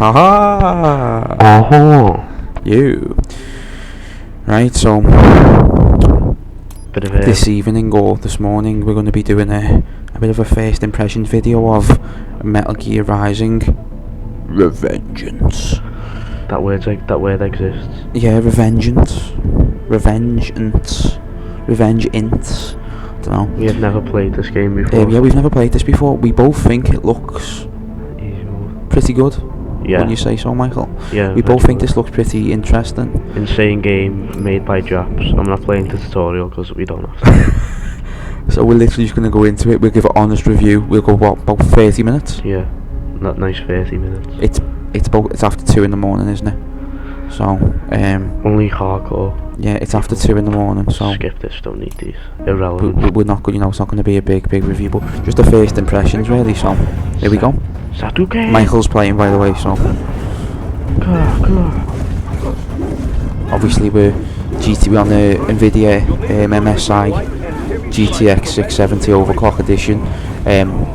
Haha! You. Right, so Bit of this evening or this morning we're going to be doing a bit of a first impressions video of Metal Gear Rising Revengeance. that word exists. Yeah, Revengeance. Revengeance. Dunno. We have never played this game before. Yeah, we've never played this before. We both think it looks pretty good. Yeah. Wouldn't you say so, Michael? Yeah. We both think this looks pretty interesting. Insane game made by Japs. I'm not playing the tutorial because we don't have to. So we're literally just going to go into it. We'll give an honest review. We'll go about 30 minutes. Yeah. Not nice 30 minutes. It's after 2 in the morning, isn't it? So only hardcore. Yeah, it's after 2 in the morning. So skip this. Don't need these. Irrelevant. We're not good. You know, it's not going to be a big review, but just the first impressions, really. So here we go. Sasuke. Michael's playing, by the way. So obviously we're on the Nvidia MSI GTX 670 overclock edition.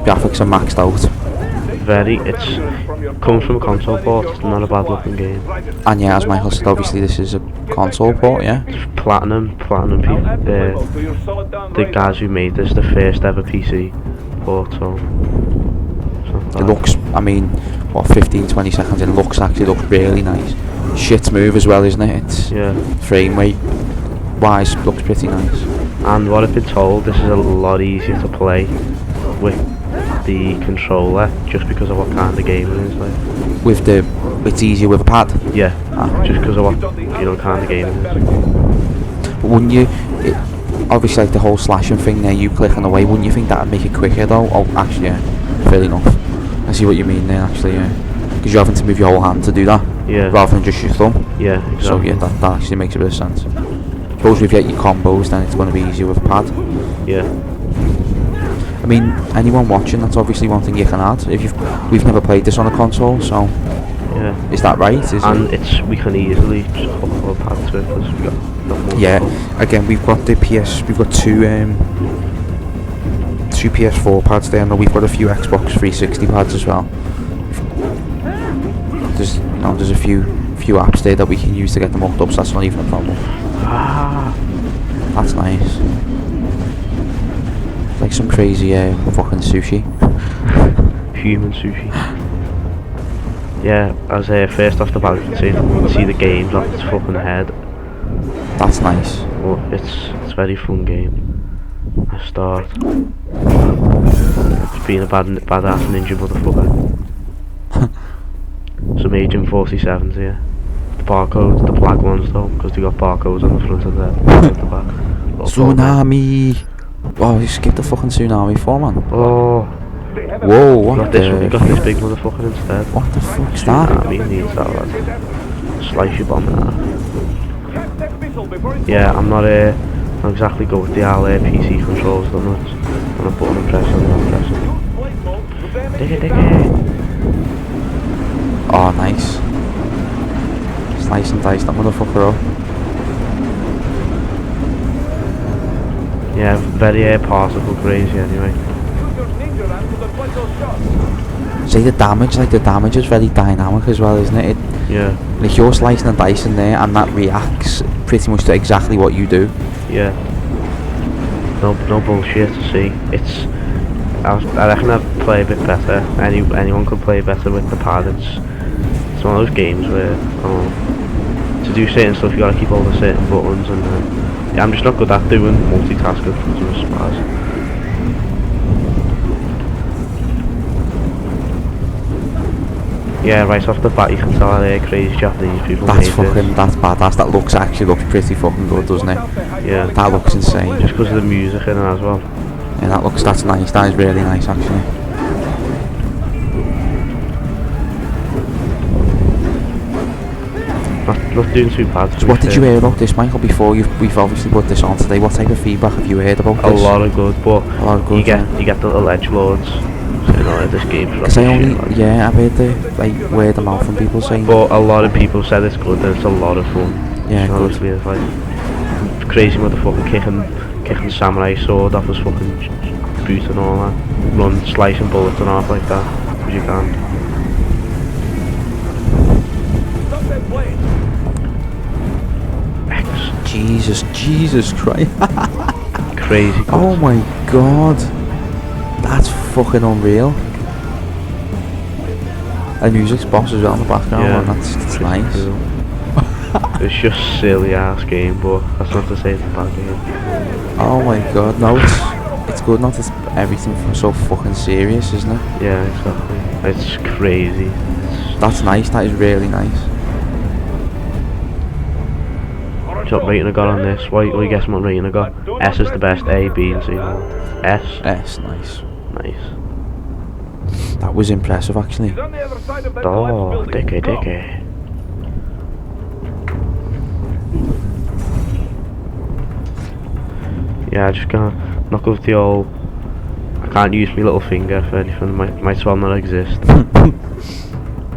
Graphics are maxed out. It's comes from a console port. It's not a bad looking game. And yeah, as Michael said, obviously this is a console port. Yeah. Platinum people. The guys who made this, the first ever PC port. So it looks, I mean, what, 15-20 seconds, it looks really nice. Shit smooth as well, isn't it? It's frame rate wise looks pretty nice. And what I've been told, this is a lot easier to play with the controller, just because of what kind of game it is like. It's easier with a pad? Yeah, just because of what kind of game it is. Wouldn't you, obviously like the whole slashing thing there, you clicking away, wouldn't you think that would make it quicker though? Oh, actually yeah, fair enough. I see what you mean there, actually, yeah. Because you're having to move your whole hand to do that, rather than just your thumb. Yeah, exactly. So yeah, that actually makes a bit of sense. Suppose if you get your combos, then it's going to be easier with a pad. Yeah. I mean, anyone watching, that's obviously one thing you can add. We've never played this on a console, so yeah. Is that right? We can easily just hook a pad to it because we've got more. Yeah. Again, we've got two PS4 pads there, and we've got a few Xbox 360 pads as well. There's a few apps there that we can use to get them hooked up, so that's not even a problem. That's nice. It's like some crazy fucking sushi. Human sushi. Yeah, as first off the bat, you can see the games off its fucking head. That's nice. Well, it's a very fun game. I start. It's being a badass ninja motherfucker. Some Agent 47s here. The barcodes, the black ones though, because they got barcodes on the front of the back. Tsunami! Oh, you skipped the fucking tsunami for, man. Oh. Whoa, what we got this big motherfucker instead. What the fuck's that? Tsunami needs that, lad. Slice your bomb in that. Yeah, I'm not exactly good with the PC controls that much. I'm a button and press. Dig it. Oh, nice. Slice and dice that motherfucker up. Yeah, very particle crazy anyway. See the damage is very dynamic as well, isn't it? Yeah. Like you're slicing and dicing there, and that reacts pretty much to exactly what you do. Yeah. No bullshit. See, I reckon I'd play a bit better. Anyone could play better with the pad. It's one of those games where to do certain stuff you gotta keep all the certain buttons, and yeah, I'm just not good at doing multitasking because of spaz. Yeah, right off the bat you can tell they're crazy Japanese people. That's badass. That actually looks pretty fucking good, doesn't it? Yeah. That looks insane. Just because of the music in it as well. Yeah, that's nice. That is really nice, actually. Not doing too bad. So what did you hear about this, Michael, before we've obviously put this on today? What type of feedback have you heard about this? A lot of good, but you get the little edgelords saying, this game's rubbish. I've heard the word of mouth from people saying. But a lot of people said it's good and it's a lot of fun. Yeah, good. Honestly, it's like crazy motherfucker kicking samurai sword off his fucking boot and all that. Slicing bullets and off like that, as you can. X. Jesus Christ. Crazy. Oh my god. That's fucking unreal. And music's boss as well in the background, Yeah, and that's nice. Cool. It's just silly ass game, but that's not to say it's a bad game. Oh my god, no, it's good not to everything so fucking serious, isn't it? Yeah, exactly. It's crazy. That's nice, that is really nice. What rating I got on this? What you guessing what rating I got? S is the best, A, B and C. S? S, nice. Nice. That was impressive actually. Oh, dicky. Yeah, I just can't knock off the old. I can't use my little finger for anything. Might as well not exist.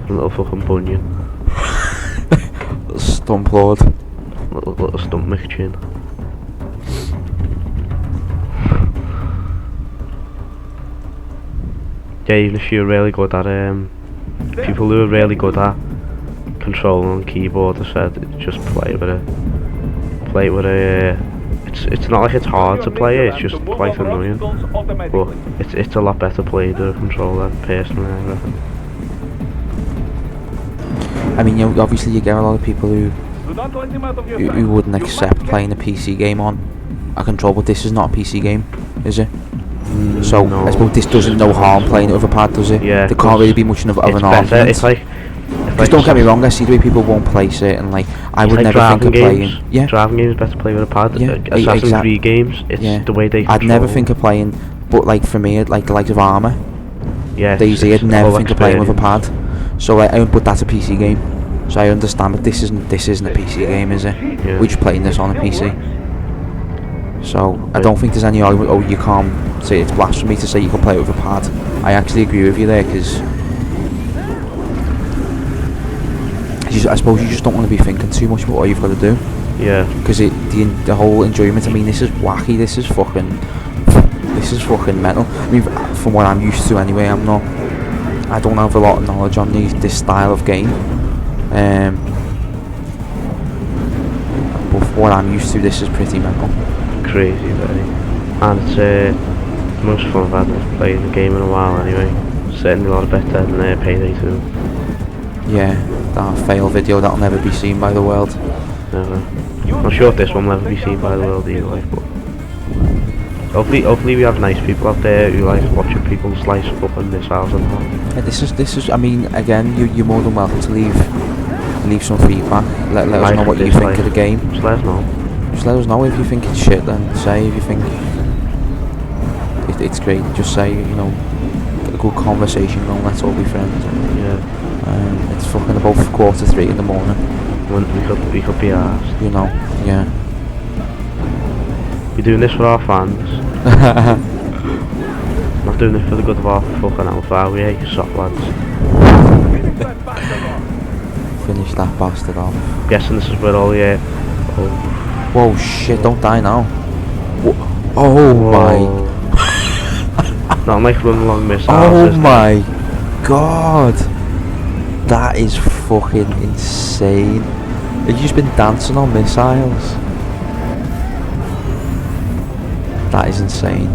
Little fucking bunion. Stump lord. Little stump McChin. Yeah, even if you're really good at people who are really good at controlling keyboard, I said just play with a. It's not like it's hard to play it. It's just quite annoying, but it's a lot better played with a controller personally, I reckon. I mean, obviously you get a lot of people who wouldn't accept playing a PC game on a controller, but this is not a PC game, is it? So No, I suppose this doesn't no harm playing it with a pad, does it? Yeah, there can't really be much of an argument. It's like Just don't get me wrong, I see the way people won't place it, and like I would never think of playing. Yeah, driving games better play with a pad. Yeah, Assassin's Creed games, it's the way they control. I'd never think of playing, but like for me, like the likes of Armour, yeah, Daisy, I'd never think of playing with a pad. So like, but that's a PC game, so I understand. But this isn't a PC game, is it? Yeah. We're just playing this on a PC. So I don't think there's any argument. Oh, you can't say it's blasphemy to say you can play it with a pad. I actually agree with you there, because I suppose you just don't want to be thinking too much about what you've got to do. Yeah. Because the whole enjoyment. I mean, this is wacky. This is fucking mental. I mean, from what I'm used to anyway, I don't have a lot of knowledge on this style of game. But for what I'm used to, this is pretty mental. Crazy, very. And it's the most fun I've had playing the game in a while anyway. Certainly a lot better than Payday 2. Yeah, that fail video that'll never be seen by the world. Never. I'm sure this one will never be seen by the world either, like, but hopefully we have nice people out there who like watching people slice fucking missiles and all. Yeah, this is. I mean, again, you're more than welcome to leave some feedback. Let us know what you think of the game. Just let us know. Just let us know if you think it's shit. Then say if you think it's great. Just say, get a good conversation going. Let's all be friends. Yeah. It's fucking about 2:45 in the morning. When we could be asked. Yeah. We're doing this for our fans. Not doing it for the good of our fucking alpha, are we, soft lads? Finish that bastard off. Guessing this is where all the Whoa, shit, don't die now. Oh my. Not like running along missiles. Oh my god. That is fucking insane. Have you just been dancing on missiles? That is insane.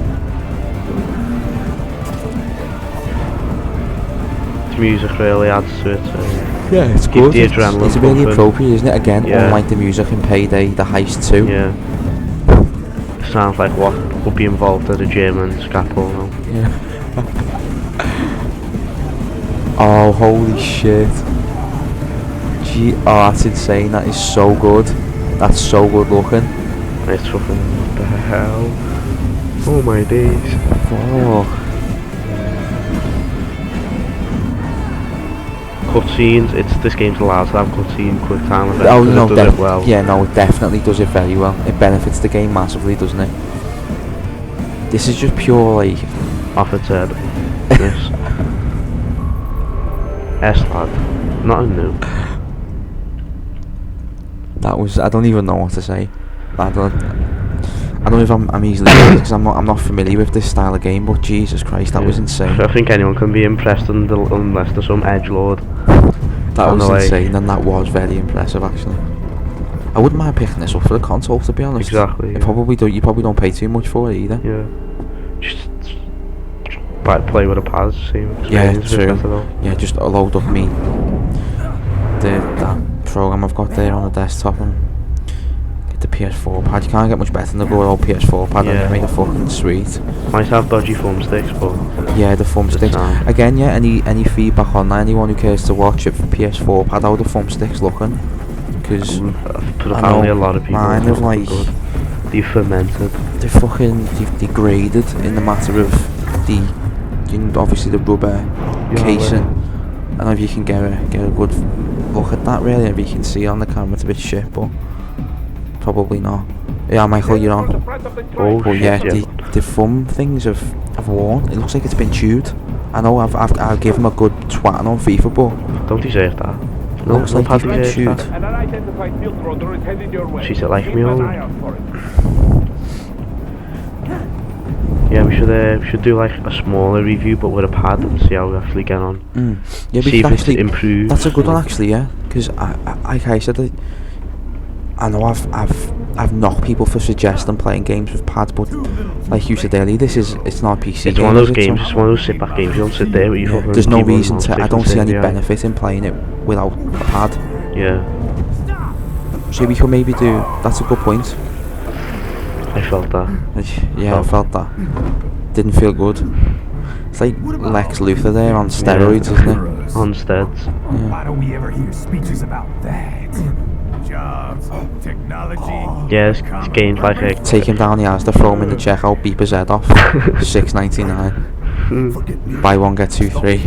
The music really adds to it. Yeah, it's Keep good. the adrenaline It's really pumping. appropriate, isn't it? Again, unlike the music in Payday, the Heist 2. Yeah. It sounds like what would be involved at a German scalpel now. Yeah. Oh, holy shit. That's insane. That is so good. That's so good looking. It's fucking what the hell? Oh my days. Fuck. Cutscenes, this game's allowed to have cutscene, quick time events. Oh no, it does it well. Yeah, no, it definitely does it very well. It benefits the game massively, doesn't it? This is just pure like Off its head. This. S-lad. Nothing new. that was. I don't even know what to say. I don't know if I'm easily because I'm not familiar with this style of game. But Jesus Christ, that was insane. I think anyone can be impressed unless there's some edgelord. That On was the way. insane, and that was very impressive actually. I wouldn't mind picking this up for the console, to be honest. Exactly. You Yeah. probably don't pay too much for it either. Yeah. Just play with a pad, same Yeah, experience. true. Better though. Yeah, just load up me that program I've got there on the desktop and get the PS4 pad. You can't get much better than the good old PS4 pad, and Yeah. they made it fucking sweet. Might have dodgy thumbsticks, but Yeah, the thumbsticks. sound. Again, yeah, any feedback on that? Anyone who cares to watch it for PS4 pad, how are the thumbsticks looking? Because apparently a lot of people mine have thought they like were good. They fermented. they're fucking degraded in the matter of the obviously the rubber casing. I don't know if you can get a good look at that really, if you can see it on the camera. It's a bit shit, but probably not. Yeah, Michael, you're on. Oh But shit, yeah, yeah. the thumb things have worn. It looks like it's been chewed. I know I'll give him a good twatting on FIFA, but Don't deserve that. looks no like pad he's been deserves chewed. that. An unidentified field rotor is headed your way. She's like Keep me an old. eye out for it. Yeah, we should do like a smaller review, but with a pad, and see how we actually get on. Yeah, we See could if it's actually improved. That's a good one actually, yeah. Because like I said, I know I've knocked people for suggesting playing games with pads, but like you said earlier, it's not a PC It's game. one of is those it? games. So- It's one of those sit-back games. You don't sit there with your fucking there's no keyboard and reason mouse to. I sticks don't and see any yeah. benefit in playing it without a pad. Yeah, So we could maybe do. That's a good point. I felt that. Yeah, I felt that. Didn't feel good. It's like Lex Luthor there on steroids, isn't it? On steads. Why don't we ever hear speeches about that? Jobs, technology. Yeah, this game's like a. Take him down the Asda, throw him in the checkout, beep his head off. $6.99. Buy one get two free.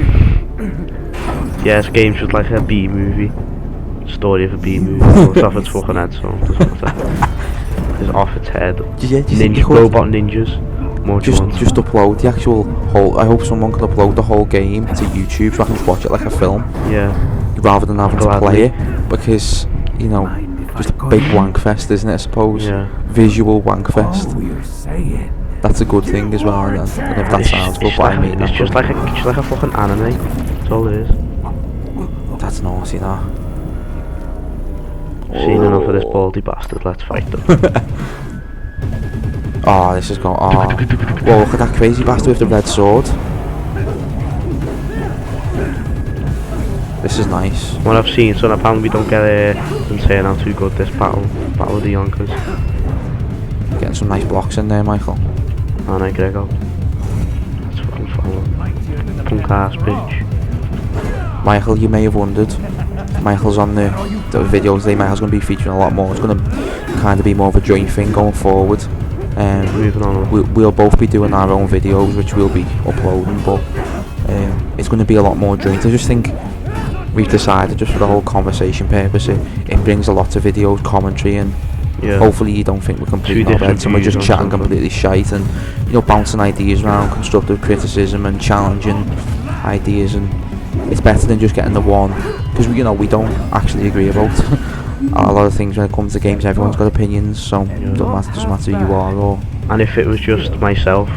Yeah, this game's just like a B movie. Story of a B movie. It's off its fucking head, so it doesn't matter. It's off its head. Yeah, do you think you could Robot ninjas. More just ones. upload the actual whole? I hope someone can upload the whole game to YouTube so I can just watch it like a film, Yeah. rather than having to Gladly. play it, because you know, just a big wank fest, isn't it? I suppose. Yeah. Visual wank fest. All we're saying. That's a good thing as well. And if that sounds good, It's but I like, mean it's that. just like a fucking anime. That's all it is. That's naughty, that. Seen enough of this baldy bastard. Let's fight them. Oh, this is going. Oh, whoa! Look at that crazy bastard with the red sword. This is nice. What I've seen, so apparently we don't get and saying how too good this battle of the Yonkers. Getting some nice blocks in there, Michael. And I Grego. That's fucking fun. Punk ass bitch. Michael, you may have wondered. Michael's on the videos today. Michael's going to be featuring a lot more. It's going to kind of be more of a joint thing going forward. Moving on. We'll both be doing our own videos, which we'll be uploading, but it's going to be a lot more joint. I just think we've decided, just for the whole conversation purpose, it brings a lot of videos, commentary, and Yeah. hopefully you don't think we're completely Two different knobheads and we're just views on chatting something. completely shite and, you know, bouncing ideas around, constructive criticism and challenging ideas, and it's better than just getting the one, because you know, we don't actually agree about a lot of things when it comes to games. Everyone's got opinions, so it doesn't matter who you are or. And if it was just myself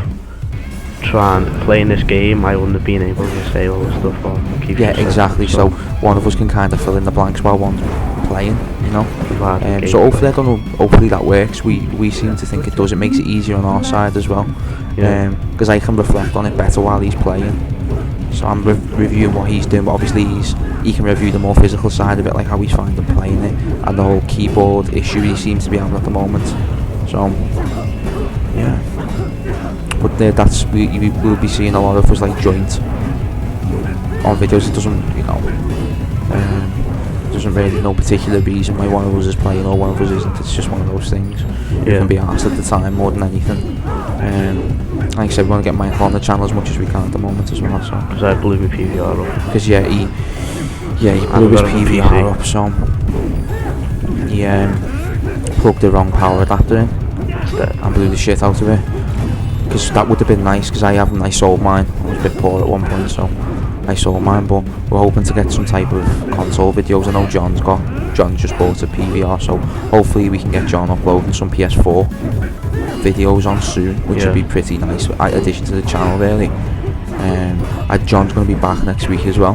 trying playing this game, I wouldn't have been able to say all this stuff or keep Yeah, it simple. exactly. So one of us can kind of fill in the blanks while one's playing, you know. Glad the So game- hopefully, I don't know. Hopefully that works. We seem to think it does. It makes it easier on our side as well. Yeah. Because I can reflect on it better while he's playing. So I'm reviewing what he's doing, but obviously he can review the more physical side of it, like how he's finding playing it and the whole keyboard issue he seems to be having at the moment. So yeah. But that's we will be seeing a lot of us like joint on videos. It doesn't, you know, doesn't really no particular reason why one of us is playing or one of us isn't. It's just one of those things. You can be asked at the time more than anything. Like I said, we want to get Michael on the channel as much as we can at the moment as well. So Because I blew my PVR up. because he blew his PVR up, so he plugged the wrong power adapter in and blew the shit out of it. Because that would have been nice, because I sold mine. I was a bit poor at one point, so I sold mine, but we're hoping to get some type of console videos. I know John just bought a PVR, so hopefully we can get John uploading some PS4 videos on soon, which would be pretty nice addition to the channel really. John's going to be back next week as well.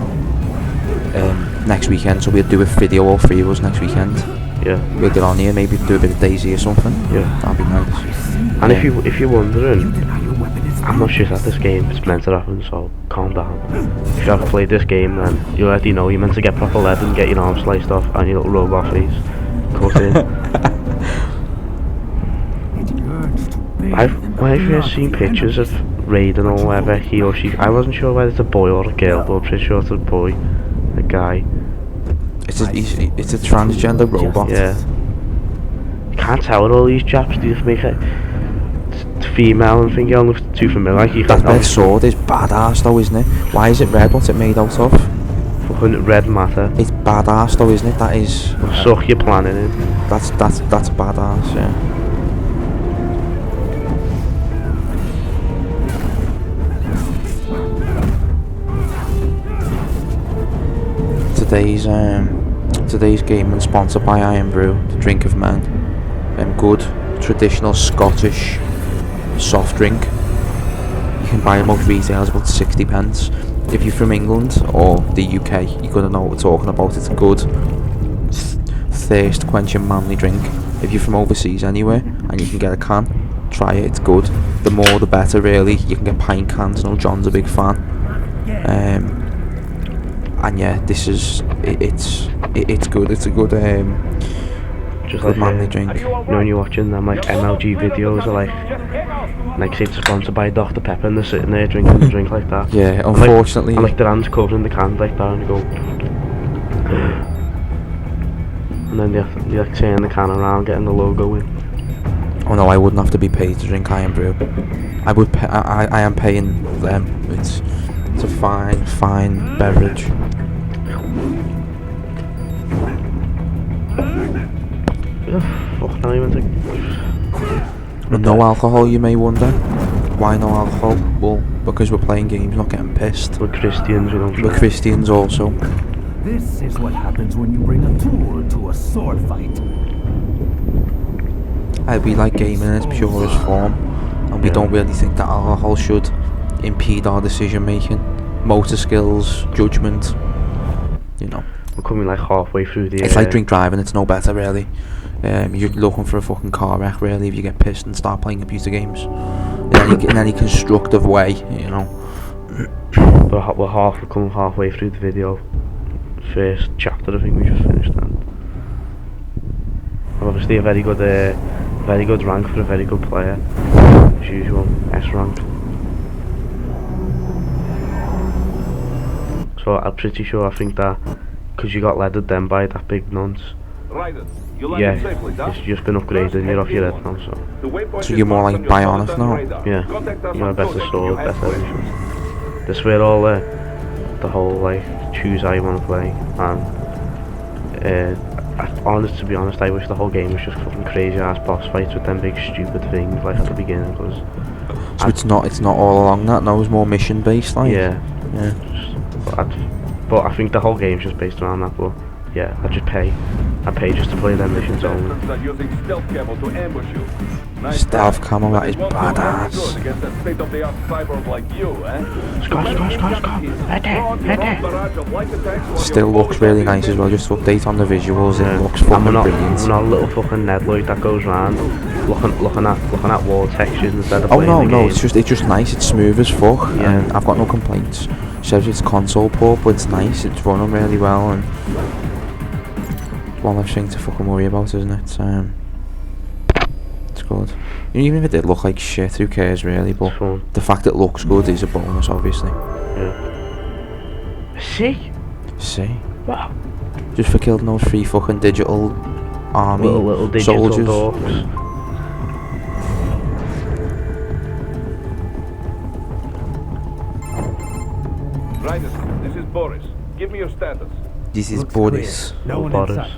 next weekend, so we'll do a video, all three of us, next weekend. Yeah. We'll get on here, maybe do a bit of Daisy or something. Yeah. That'd be nice. And Yeah. if you're wondering, I'm not sure that this game is meant to happen, so calm down. If you have played this game, then you already know you're meant to get proper lead and get your arm sliced off and your little robot face cut in. I've seen pictures of Raiden or whatever, he or she. I wasn't sure whether it's a boy or a girl, but I'm pretty sure it's a boy, a guy. It's a transgender robot. Yeah. You can't tell with all these chaps, do you make it female and think it looks too familiar? Like you That can't red sword is badass though, isn't it? Why is it red? What's it made out of? fucking red matter. It's badass though, isn't it? That is. Suck your planning in. That's badass, yeah. Today's game is sponsored by Iron Brew, the drink of man. Good traditional Scottish soft drink. You can buy them off retailers about 60 pence. If you're from England or the UK, you're gonna know what we're talking about. It's a good thirst quenching manly drink. If you're from overseas anywhere and you can get a can, try it, it's good. The more the better really. You can get pint cans, no John's a big fan. And yeah, this is it's good. It's a good Just good like manly drink. you know when you're watching them like MLG videos, or like say it's sponsored by Dr Pepper and they're sitting there drinking the drink like that. Yeah, unfortunately. And like their hands covering the can like that, and you go, and then they like turn the can around, getting the logo in. Oh no, I wouldn't have to be paid to drink Iron Brew. I would. I am paying them. It's a fine beverage. Fuck, not even think. No alcohol, you may wonder. Why no alcohol? Well, because we're playing games, not getting pissed. We're Christians, we don't. We're Christians also. This is what happens when you bring a tool to a sword fight. We like gaming in its purest form, and we don't really think that alcohol should impede our decision making, motor skills, judgment. You know. We're coming like halfway through the. It's like drink driving. It's no better really. You're looking for a fucking car wreck really if you get pissed and start playing computer games in any constructive way, you know. We're coming halfway through the video. First chapter, I think we just finished, and obviously a very good rank for a very good player, as usual, S rank. So I'm pretty sure, I think that because you got leaded then by that big nonce. Yeah, it's just been upgraded and you're off your head now, So you're more like bionic now? Yeah, you got a better sword, better everything. This is where all the whole like choose how you want to play, and to be honest, I wish the whole game was just fucking crazy ass boss fights with them big stupid things like at the beginning, because so it's not all along that. No, it's more mission based, like. Yeah. Yeah. But I think the whole game's just based around that. But yeah, I pay just to play them missions only. Stealth camo, that is badass. Still looks really nice as well. Just to update on the visuals, it looks fucking brilliant. I'm not a little fucking Ned Lloyd that goes round looking at wall textures instead of playing the no, game. it's just nice. It's smooth as fuck, Yeah. and I've got no complaints. Says it's console port, but it's nice. It's running really well, and it's one less thing to fucking worry about, isn't it? It's good. Even if it did look like shit, who cares really? But the fact it looks good is a bonus, obviously. Yeah. See? Wow. Just for killing those 3 fucking digital army Little digital soldiers. dorks. This is Boris. Give me your status. This is Looks Boris. clear. No one Boris. inside.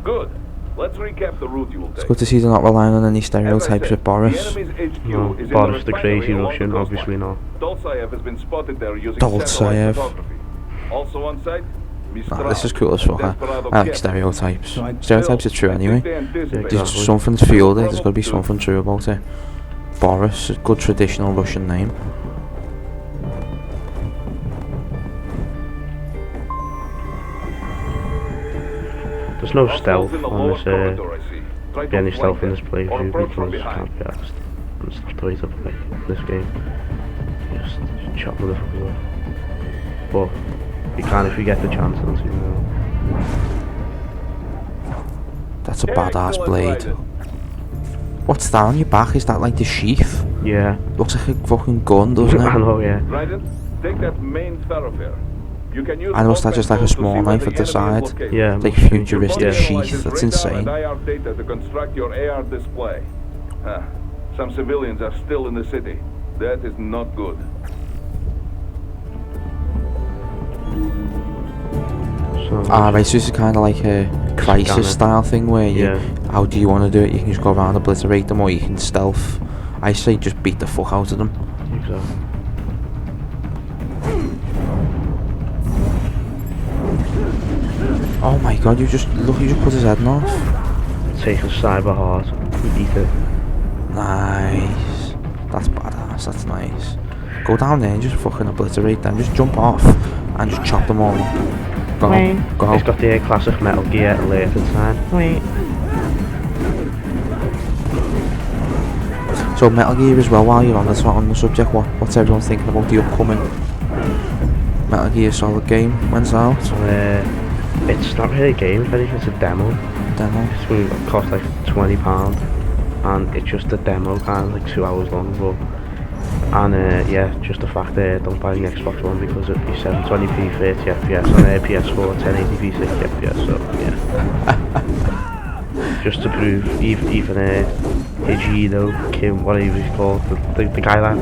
Good. Let's recap the route you will take. It's good to see they're not relying on any stereotypes with Boris. The enemy's HQ No, is in Boris the refinery crazy along Russian, the obviously not. Dolzaev has been spotted there using Dolzaev. satellite photography. Also on site, Nah, this is cool as fuck. I like stereotypes. So Stereotypes are true anyway. There's something's fueled it. There's got to be something true about it. Boris, a good traditional Russian name. There's no stealth in the on lower this. corridor, I see. Try Be any to stealth in flank this them, or playthrough approach from because behind. can't be asked. There's not the way to play this game. Just chop motherfuckers off. But you can if you get the chance, don't you know? That's a badass blade. What's that on your back? Is that like the sheath? Yeah. Looks like a fucking gun, doesn't I it? know, yeah. Raiden, take that main thoroughfare. You can use And was that just like a small knife at the side? Yeah. Like must be. futuristic Yeah. sheath, that's insane. And IR data to construct your AR display. Some civilians are still in the city. That is not good. So, Right, so this is kind of like a crisis Scanner. style thing where you, Yeah. how do you want to do it? You can just go around, obliterate them, or you can stealth. I say just beat the fuck out of them. Exactly. Oh my god, you just cut his head off. Take a cyber heart and eat it. Nice. That's badass, that's nice. Go down there and just fucking obliterate them. Just jump off and just chop them all. Go, go. It's got the classic Metal Gear alert inside. So Metal Gear as well, while you're on the subject, what's everyone thinking about the upcoming Metal Gear Solid game? When's it out? It's not really a game, if anything, it's a demo. Demo? It's going to cost like £20 and it's just a demo, kind of like 2 hours long. But yeah, just the fact that don't buy the Xbox One because it'd be 720p 30 FPS on PS4 1080p 60 FPS, so yeah. Just to prove, even Hijiro Kim, whatever he's called, the guy that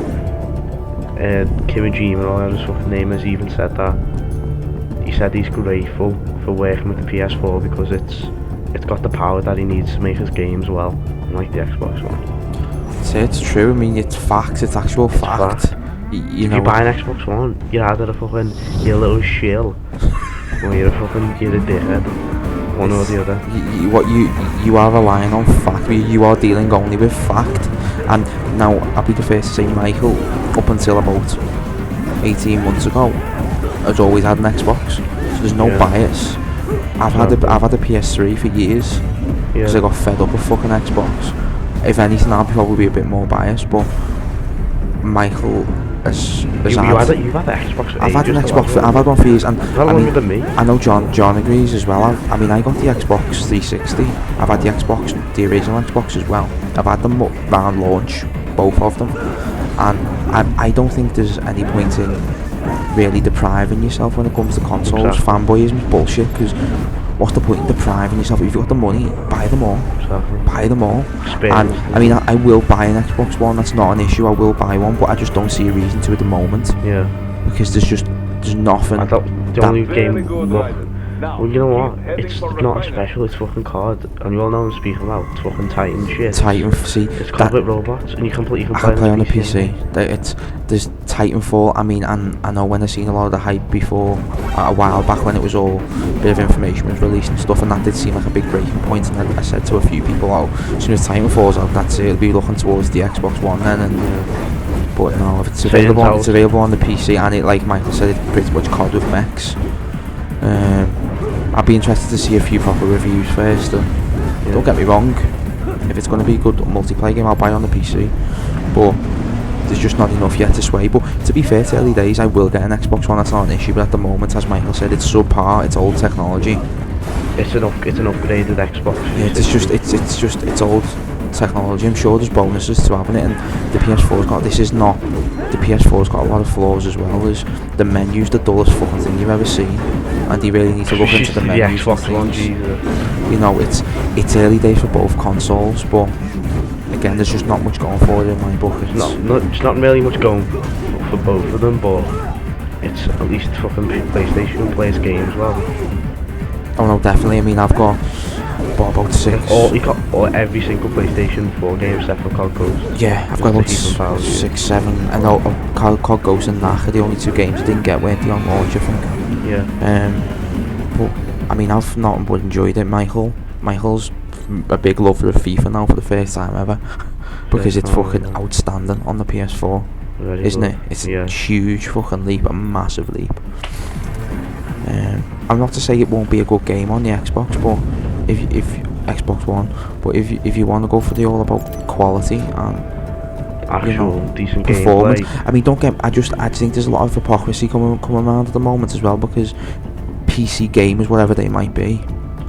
Kimijima or whatever his fucking name is, even said that. He said he's grateful for working with the PS4 because it's got the power that he needs to make his games well, unlike the Xbox One. It's true, I mean, it's facts, it's actual fact. You If know, you buy an Xbox One, you're either a fucking, you're a little shill, or you're a dickhead. One or the other. You are relying on fact, you are dealing only with fact. And now, I'll be the first to say, Michael, up until about 18 months ago, has always had an Xbox, so there's no bias. I've had a PS3 for years, because I got fed up with fucking Xbox. If anything, I'll probably be a bit more biased, but Michael has You've had the Xbox for I've had an ages, Xbox, I've had one for years, and not longer than me. I know John agrees as well. I mean, I got the Xbox 360, I've had the original Xbox as well. I've had them around launch, both of them, and I don't think there's any point in really depriving yourself when it comes to consoles. Exactly. Fanboyism is bullshit, because what's the point in depriving yourself? If you've got the money, buy them all. Exactly. Buy them all. Experience. And I mean, I will buy an Xbox One, that's not an issue, I will buy one, but I just don't see a reason to at the moment, Yeah. because there's nothing. I thought the only game. Very good, Look, Raiden. Now, well, you know what? heading It's for not refinement. special. It's fucking COD, and you all know what I'm speaking about. It's fucking Titan shit. See, It's COD with robots, and you can play. I can play on the PC. There's Titanfall. I mean, and I know when I seen a lot of the hype before, a while back when it was all, a bit of information was released and stuff, and that did seem like a big breaking point. And I said to a few people, oh, as soon as Titanfall's out, that's it. It'll be looking towards the Xbox One then. And but no, if it's available, it's available on the PC, and it, like Michael said, it's pretty much COD with mechs. I'd be interested to see a few proper reviews first. Don't get me wrong, if it's going to be a good multiplayer game, I'll buy it on the PC, but there's just not enough yet to sway. But to be fair, to early days, I will get an Xbox One, that's not an issue, but at the moment, as Michael said, it's subpar, it's old technology. It's an upgraded Xbox. Yeah, it's old technology. I'm sure there's bonuses to having it, and the PS4's got a lot of flaws as well. As the menu's the dullest fucking thing you've ever seen, and you really need to look into the menus. The Xbox One, Jesus. You know, it's early days for both consoles, but again, there's just not much going for it in my book. It's not really much going for both of them, but it's at least fucking PlayStation plays games well. Oh no, definitely. I mean, I've got about 6. You got every single PlayStation 4 game except for COD Ghost. Yeah, I've got about Just to keep them 6, 7. I know COD Ghost and Knack are the only 2 games I didn't get, weren't they, on launch, I think. Yeah. But I mean, I've not but enjoyed it. Michael's a big lover of FIFA now for the first time ever, because it's fucking outstanding on the PS4, isn't it? It's a huge fucking leap, a massive leap. I'm not to say it won't be a good game on the Xbox, but if Xbox One, but if you want to go for the all about quality and Actual decent performance, gameplay. I mean, don't get. I just think there's a lot of hypocrisy coming around at the moment as well, because PC gamers, whatever they might be,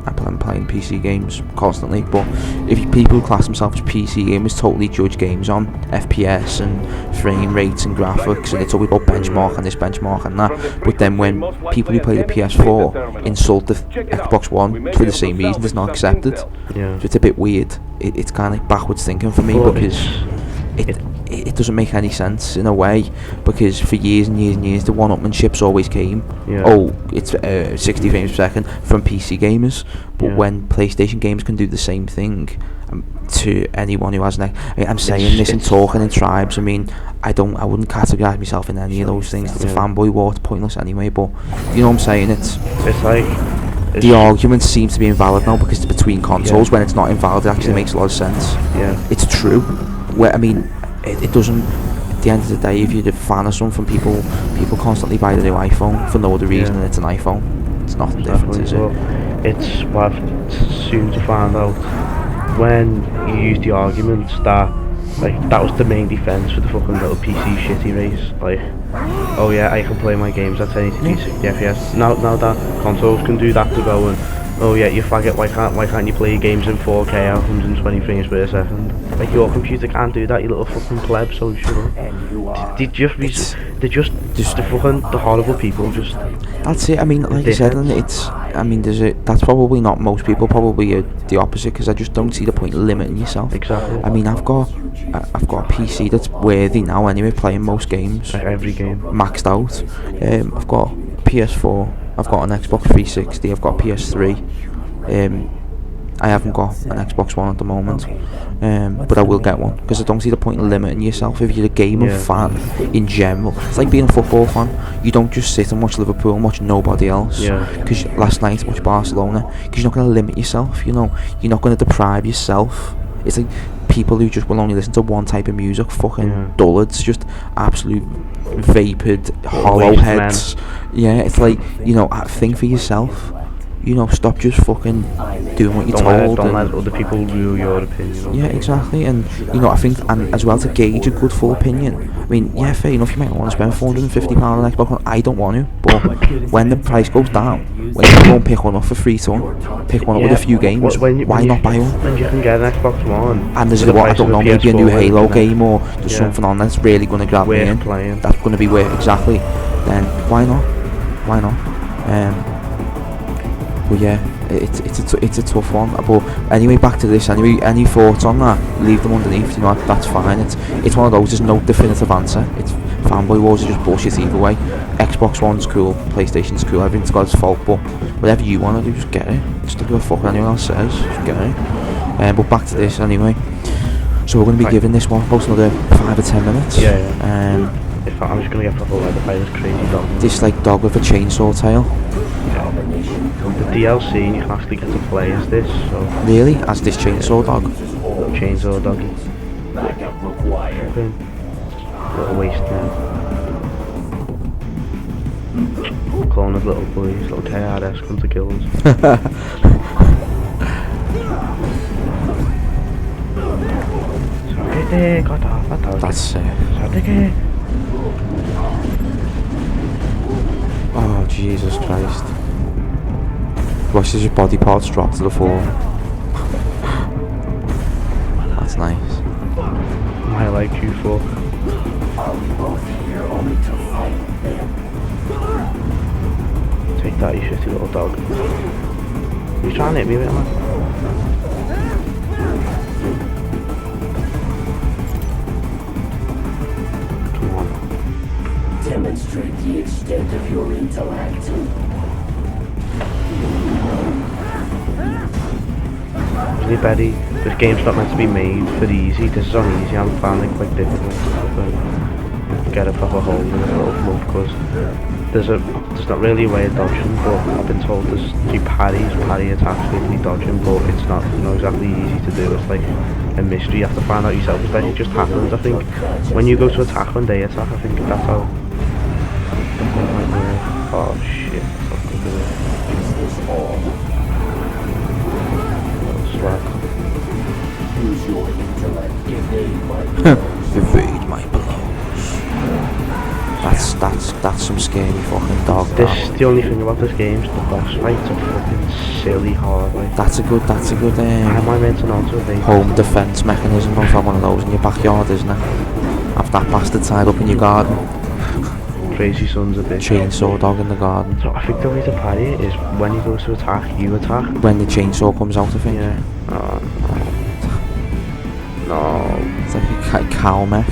I'm playing PC games constantly, but if people who class themselves as PC gamers totally judge games on FPS and frame rates and graphics, and it's always about benchmark and this benchmark and that, but then when people who play the PS4 insult the Xbox One for the same reason, it's not accepted. Yeah. So it's a bit weird. It's kind of backwards thinking for me, But because it doesn't make any sense in a way, because for years and years and years the one-upmanship's always came. Yeah. Oh, it's 60 frames per second from PC gamers, but Yeah. when PlayStation gamers can do the same thing to anyone who has I'm saying this and talking in tribes. I mean, I wouldn't categorise myself in any of those things. It's a fanboy war. It's pointless anyway. But you know what I'm saying? It's like the argument seems to be invalid now because it's between consoles. When it's not invalid, it actually makes a lot of sense. Yeah. It's true. I mean, it doesn't. At the end of the day, if you're a fan of something, people constantly buy the new iPhone for no other reason than it's an iPhone. It's not the difference, is it? Well, it's what I've soon to find out when you use the argument that that was the main defense for the fucking little PC shitty race. Like, oh yeah, I can play my games at 1080p 60 FPS. Now that consoles can do that, to go and oh yeah, you faggot, why can't you play your games in 4K at 120 frames per second? Like, your computer can't do that, you little fucking pleb, so shut up. They're just the horrible people, just... That's it. I mean, like I said, and that's probably not most people, probably the opposite, because I just don't see the point in limiting yourself. Exactly. I mean, I've got a PC that's worthy now anyway, playing most games. Like every game. Maxed out. I've got PS4, I've got an Xbox 360, I've got a PS3. I haven't got an Xbox One at the moment, but I will get one, because I don't see the point in limiting yourself. If you're a gamer fan in general, it's like being a football fan. You don't just sit and watch Liverpool and watch nobody else. Because last night I watched Barcelona. Because you're not going to limit yourself. You know, you're not going to deprive yourself. It's like people who just will only listen to one type of music, fucking dullards, just absolute vapid hollow heads. Yeah, it's like, you know, think for yourself. You know, stop just fucking doing what you're told. Don't let other people rule your opinion. Yeah, exactly. And you know, I think, and as well, to gauge a good full opinion. I mean, yeah, fair enough, you might not want to spend £450 on Xbox One. I don't want to, but when the price goes down, when you go and pick one up for free pick one up with a few games, why not buy one? When you can get an Xbox One. And there's I don't know, maybe a new Halo game, or there's something on that's really going to grab me in. That's going to be worth exactly. Then why not? Why not? But yeah, it's a tough one. But anyway, back to this. Anyway, any thoughts on that? Leave them underneath. You know, that's fine. It's one of those. There's no definitive answer. It's fanboy wars are just bullshit either way. Xbox One's cool, PlayStation's cool. Everything's got its fault, but whatever you want to do, just get it. Just don't give a fuck what anyone else says. Just get it. But back to this anyway. So we're going to be giving this one about another 5 or 10 minutes. In fact, I'm just going to get proper weather by this crazy dog. This like dog with a chainsaw tail. The DLC, and you can actually get to play as this, so... Really? As this chainsaw dog? Chainsaw doggy. Little waste now. Clone of little boys, little KRS come to kill us. That's oh, Jesus Christ. Watch as your body parts drop to the floor. That's nice. I like you for. Take that, you shitty little dog. You trying to hit me with it, man? Come on. Demonstrate the extent of your intellect. Really, Betty, this game's not meant to be made for easy. This is on easy. I'm finding it quite difficult to get a proper hold in a little flow, because there's not really a way of dodging, but I've been told there's 3 parry attacks with me dodging, but it's not, you know, exactly easy to do. It's like a mystery. You have to find out yourself. It just happens. I think when you go to attack when they attack, I think that's how. Oh shit! That's some scary fucking dog. This the only thing about this game is the boss fights are fucking silly hard. Like, That's a good how am I meant to know to they home defence mechanism. Don't have one of those in your backyard, isn't it? Have that bastard tied up in your garden. crazy sons of bitches. Chainsaw dog in the garden. So I think the way to parry it is when he goes to attack, you attack. When the chainsaw comes out, I think. Yeah. Oh, no. It's like a cow mech.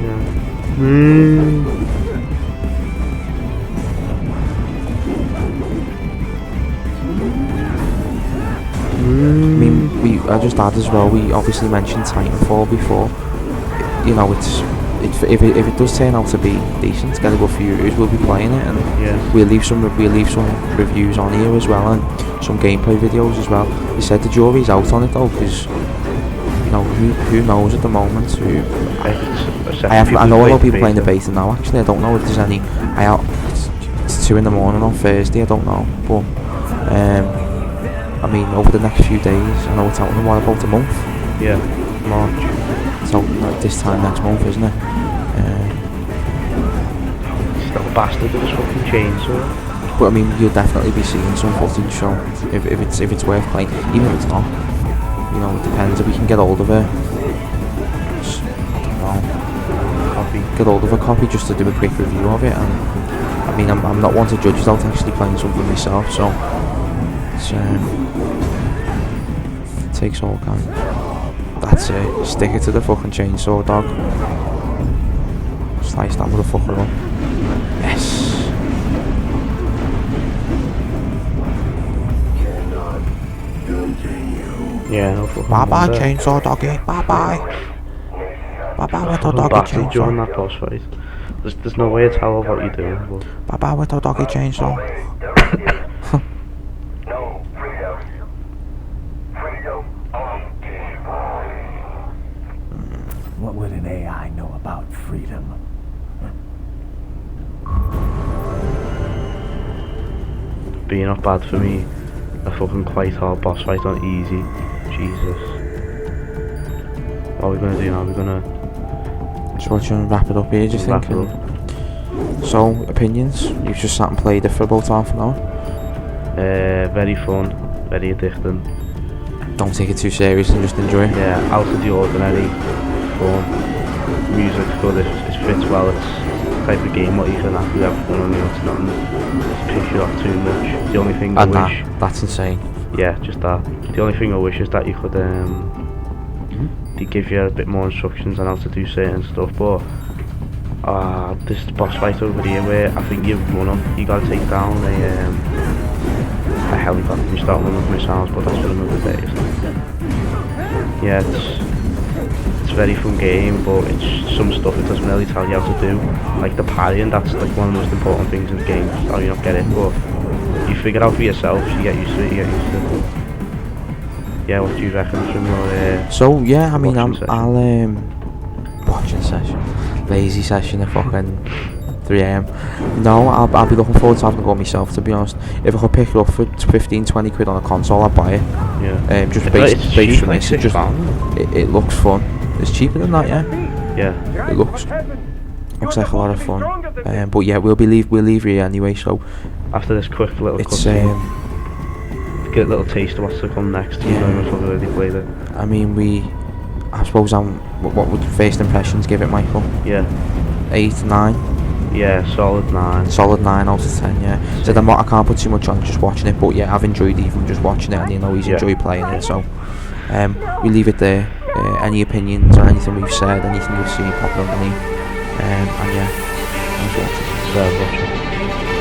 Yeah. I mean, I just add as well, we obviously mentioned Titanfall before. You know, if it does turn out to be decent, get a good few reviews, we'll be playing it, and Yeah. we'll leave some reviews on here as well, and some gameplay videos as well. They said the jury's out on it though, because you know, who knows at the moment. I know a lot of people playing the beta now. Actually, I don't know if there's any. It's 2 in the morning on Thursday. I don't know, but I mean, over the next few days, I know it's out in about a month. Yeah, March. So like this time next month, isn't it? Still a bastard with his fucking chainsaw. But I mean, you'll definitely be seeing some footage. So if it's worth playing, even if it's not, you know, it depends. If we can get hold of it, I don't know, Copy. get hold of a copy just to do a quick review of it. And I mean, I'm not one to judge without actually playing something myself. So it's it takes all kind. That's it. Stick it to the fucking chainsaw, dog. Slice that motherfucker up. Yes. Yeah, no fucking Bye bye, wonder. chainsaw doggy. Bye bye. Bye bye, little doggy Battered during chainsaw. that boss fight. There's no way to tell what you're doing. But Bye bye, little doggy chainsaw. No freedom. Freedom of What would an AI know about freedom? being not bad for me. A fucking quite hard boss fight on easy. Jesus. What are we gonna do now? We're gonna Just watch and wrap it up here, do you wrap think? it up. So, opinions? You've just sat and played it for about half an hour. Very fun, very addicting. Don't take it too serious and just enjoy it. Yeah, out of the ordinary. Fun. Music's good. It fits well. It's the type of game what you can actually have fun on. It's nothing to piss you off too much. The only thing I And wish. that's insane. Yeah, just that. The only thing I wish is that you could they give you a bit more instructions on how to do certain stuff, but this boss fight over here where I think you run up, you gotta take down a helicopter and you start running with missiles, but that's for another day. Yeah, it's a very fun game, but it's some stuff it doesn't really tell you how to do. Like the parrying, that's like one of the most important things in the game, how you not get it, but you figure it out for yourself, you get used to it, Yeah, what do you reckon from your So, yeah, I mean, watching watching session. Lazy session at fucking 3 AM. No, I'll be looking forward to having a go myself, to be honest. If I could pick it up for 15-20 quid on a console, I'd buy it. Yeah. Just It's based cheap, from like this, it looks fun. It's cheaper than that, yeah. Yeah. It looks like a lot of fun. But yeah, we'll leave here anyway. So After this quick little it's cutscene, get a little taste of what's to come next. You Yeah. know, if I've already played it. I mean, I suppose what would first impressions give it, Michael? Yeah. 8, 9. Yeah, solid 9. Solid 9 out of 10, yeah. So then I can't put too much on just watching it, but yeah, I've enjoyed even just watching it, and you know he's enjoyed playing it, so we leave it there. Any opinions or anything we've said, anything you've seen pop underneath, and yeah, thanks for watching. So, watch it.